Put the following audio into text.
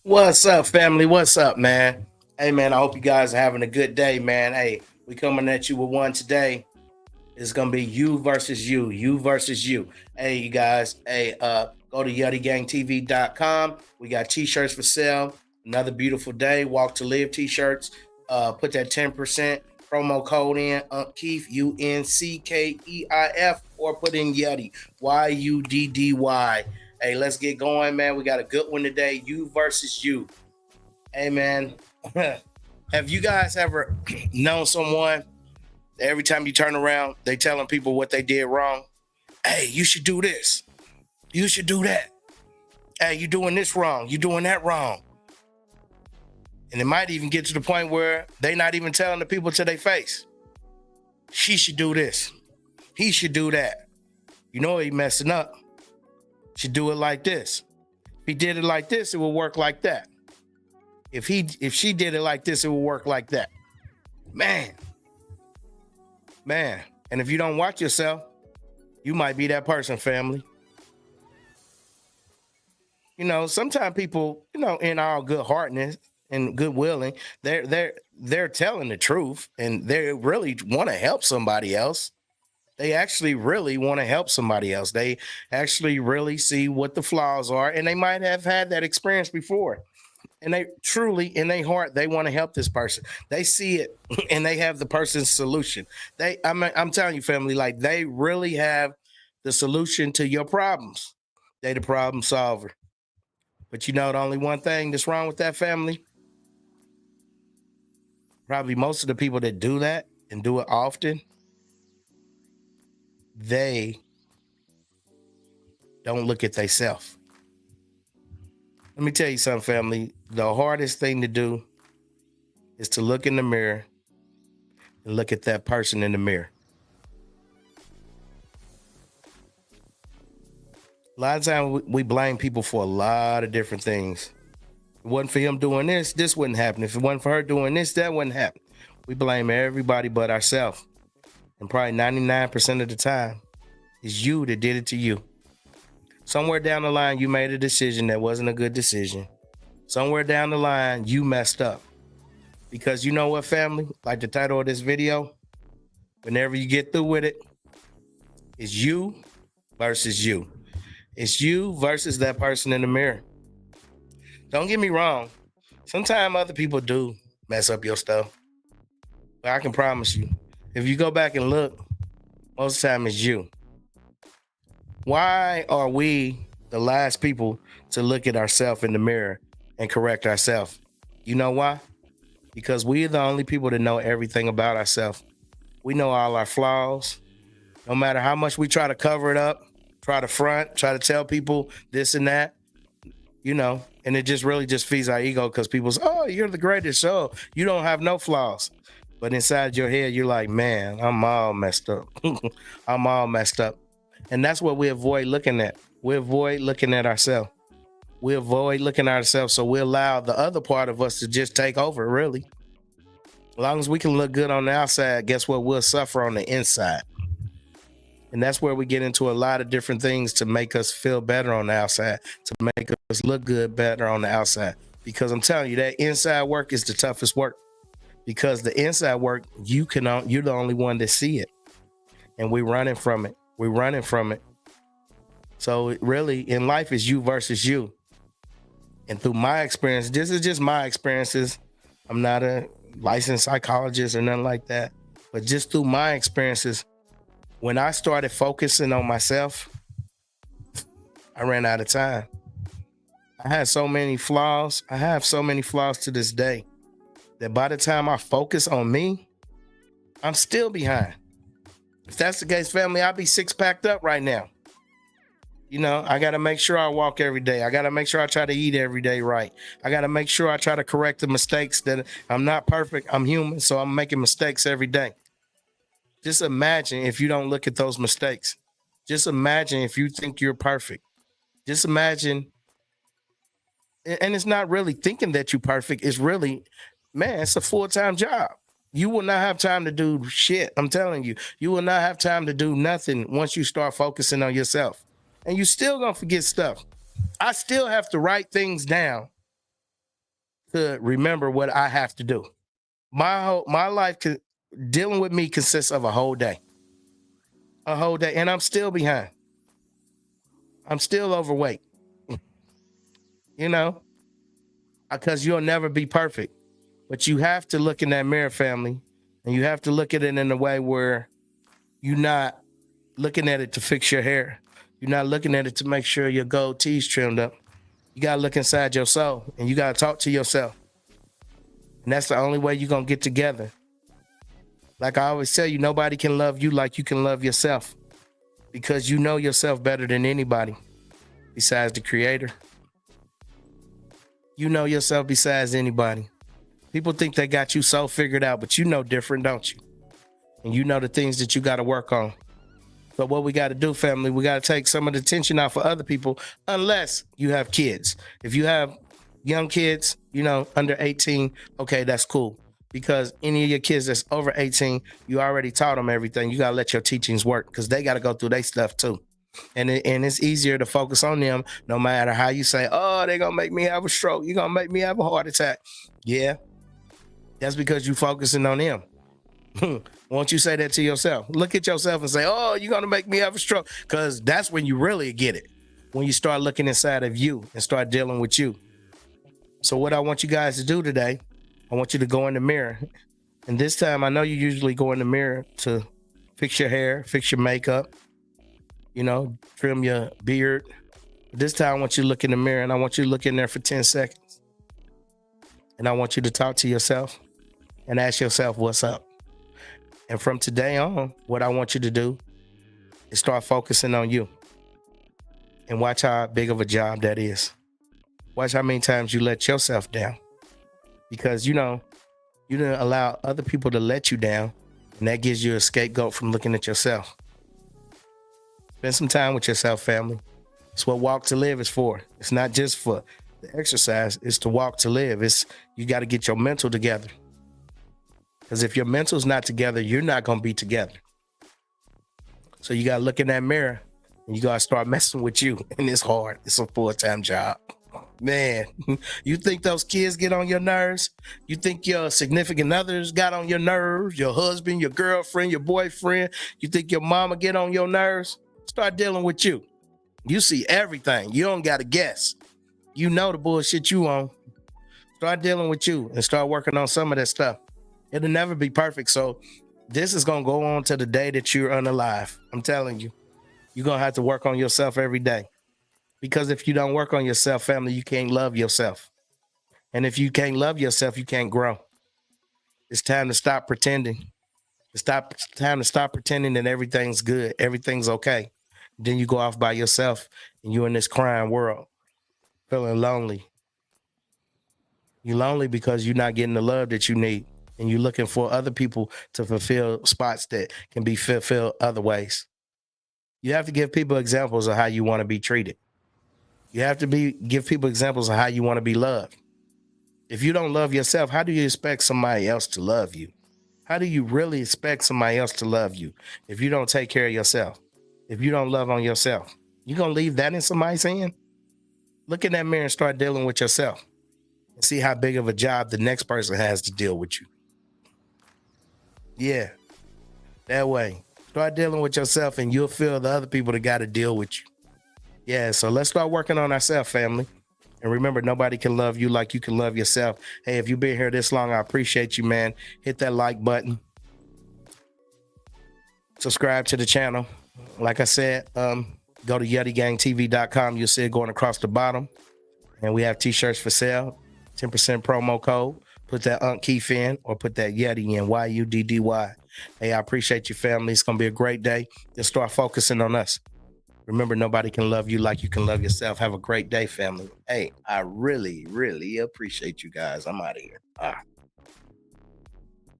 What's up, family? What's up, man? Hey, man, I hope you guys are having a good day, man. Hey, we coming at you with one today. It's gonna be you versus you, you versus you. Hey, you guys. Hey, go to yuttygangtv.com. We got t-shirts for sale. Another beautiful day. Walk to live t-shirts. Put that 10% promo code in Keith UNCKEIF or put in Yuddy YUDDY. Hey, let's get going, man. We got a good one today. You versus you. Hey, man. Have you guys ever known someone? Every time you turn around, they telling people what they did wrong. Hey, you should do this. You should do that. Hey, you doing this wrong. You doing that wrong. And it might even get to the point where they not even telling the people to their face. She should do this. He should do that. You know he messing up. Should do it like this. If he did it like this, it will work like that. If she did it like this, it will work like that. Man. And if you don't watch yourself, you might be that person, family. You know, sometimes people, in all good heartedness and good willing, they're telling the truth and they really want to help somebody else. They actually really want to help somebody else. They actually really see what the flaws are, and they might have had that experience before. And they truly, in their heart, they want to help this person. They see it, and they have the person's solution. I'm telling you, family, like they really have the solution to your problems. They the problem solver. But you know, the only one thing that's wrong with that family, probably most of the people that do that and do it often, they don't look at themselves. Let me tell you something, family. The hardest thing to do is to look in the mirror and look at that person in the mirror. A lot of times we blame people for a lot of different things. If it wasn't for him doing this wouldn't happen. If it wasn't for her doing this, that wouldn't happen. We blame everybody but ourselves. And probably 99% of the time, it's you that did it to you. Somewhere down the line, you made a decision that wasn't a good decision. Somewhere down the line, you messed up. Because you know what, family? Like the title of this video, whenever you get through with it, it's you versus you. It's you versus that person in the mirror. Don't get me wrong. Sometimes other people do mess up your stuff. But I can promise you, if you go back and look, most of the time it's you. Why are we the last people to look at ourselves in the mirror and correct ourselves? You know why? Because we're the only people that know everything about ourselves. We know all our flaws. No matter how much we try to cover it up, try to front, try to tell people this and that, and it just really just feeds our ego because people say, oh, you're the greatest. So you don't have no flaws. But inside your head, you're like, man, I'm all messed up. I'm all messed up. And that's what we avoid looking at. We avoid looking at ourselves. We avoid looking at ourselves. So we allow the other part of us to just take over, really. As long as we can look good on the outside, guess what? We'll suffer on the inside. And that's where we get into a lot of different things to make us feel better on the outside, to make us look good better on the outside. Because I'm telling you, that inside work is the toughest work. Because the inside work, you're the only one that see it. And we're running from it. We're running from it. So it really, in life, is you versus you. And through my experience, this is just my experiences. I'm not a licensed psychologist or nothing like that. But just through my experiences, when I started focusing on myself, I ran out of time. I had so many flaws. I have so many flaws to this day that by the time I focus on me, I'm still behind. If that's the case, family, I'll be six-packed up right now. I got to make sure I walk every day. I got to make sure I try to eat every day right. I got to make sure I try to correct the mistakes that I'm not perfect. I'm human, so I'm making mistakes every day. Just imagine if you don't look at those mistakes. Just imagine if you think you're perfect. Just imagine. And it's not really thinking that you're perfect. It's really, man, it's a full-time job. You will not have time to do shit. I'm telling you, you will not have time to do nothing once you start focusing on yourself. And you still gonna forget stuff. I still have to write things down to remember what I have to do. My life dealing with me consists of a whole day, and I'm still behind. I'm still overweight. You know, because you'll never be perfect. But you have to look in that mirror, family, and you have to look at it in a way where you're not looking at it to fix your hair. You're not looking at it to make sure your gold teeth trimmed up. You gotta look inside your soul, and you gotta talk to yourself. And that's the only way you're gonna get together. Like I always tell you, nobody can love you like you can love yourself because you know yourself better than anybody besides the creator. You know yourself besides anybody. People think they got you so figured out, but you know different, don't you? And you know the things that you got to work on. So what we got to do, family, we got to take some of the tension out for other people, unless you have kids. If you have young kids, under 18, okay, that's cool. Because any of your kids that's over 18, you already taught them everything. You got to let your teachings work because they got to go through their stuff too. And it's easier to focus on them no matter how you say, oh, they're going to make me have a stroke. You're going to make me have a heart attack. Yeah, that's because you're focusing on them. Won't you say that to yourself? Look at yourself and say, oh, you're going to make me have a stroke. Because that's when you really get it. When you start looking inside of you and start dealing with you. So what I want you guys to do today, I want you to go in the mirror. And this time, I know you usually go in the mirror to fix your hair, fix your makeup, trim your beard. This time, I want you to look in the mirror and I want you to look in there for 10 seconds. And I want you to talk to yourself and ask yourself, what's up? And from today on, what I want you to do is start focusing on you and watch how big of a job that is. Watch how many times you let yourself down because, you didn't allow other people to let you down. And that gives you a scapegoat from looking at yourself. Spend some time with yourself, family. It's what Walk to Live is for. It's not just for the exercise. It's to walk to live. You got to get your mental together. Because if your mental's not together, you're not going to be together. So you got to look in that mirror and you got to start messing with you. And it's hard. It's a full-time job. Man, you think those kids get on your nerves? You think your significant others got on your nerves? Your husband, your girlfriend, your boyfriend? You think your mama get on your nerves? Start dealing with you. You see everything. You don't got to guess. You know the bullshit you on. Start dealing with you and start working on some of that stuff. It'll never be perfect. So this is going to go on to the day that you're unalive. I'm telling you, you're going to have to work on yourself every day. Because if you don't work on yourself, family, you can't love yourself. And if you can't love yourself, you can't grow. It's time to stop pretending. Time to stop pretending that everything's good, everything's okay. Then you go off by yourself and you're in this crying world, feeling lonely. You're lonely because you're not getting the love that you need. And you're looking for other people to fulfill spots that can be fulfilled other ways. You have to give people examples of how you want to be treated. You have to give people examples of how you want to be loved. If you don't love yourself, how do you expect somebody else to love you? How do you really expect somebody else to love you if you don't take care of yourself? If you don't love on yourself, you gonna leave that in somebody's hand? Look in that mirror and start dealing with yourself and see how big of a job the next person has to deal with you. Yeah, that way. Start dealing with yourself and you'll feel the other people that got to deal with you. Yeah, so let's start working on ourselves, family. And remember, nobody can love you like you can love yourself. Hey, if you've been here this long, I appreciate you, man. Hit that like button. Subscribe to the channel. Like I said, go to YetiGangTV.com. You'll see it going across the bottom. And we have t-shirts for sale. 10% promo code. Put that UNC Keith in or put that Yeti in, YUDDY. Hey, I appreciate you, family. It's going to be a great day. Just start focusing on us. Remember, nobody can love you like you can love yourself. Have a great day, family. Hey, I really, really appreciate you guys. I'm out of here.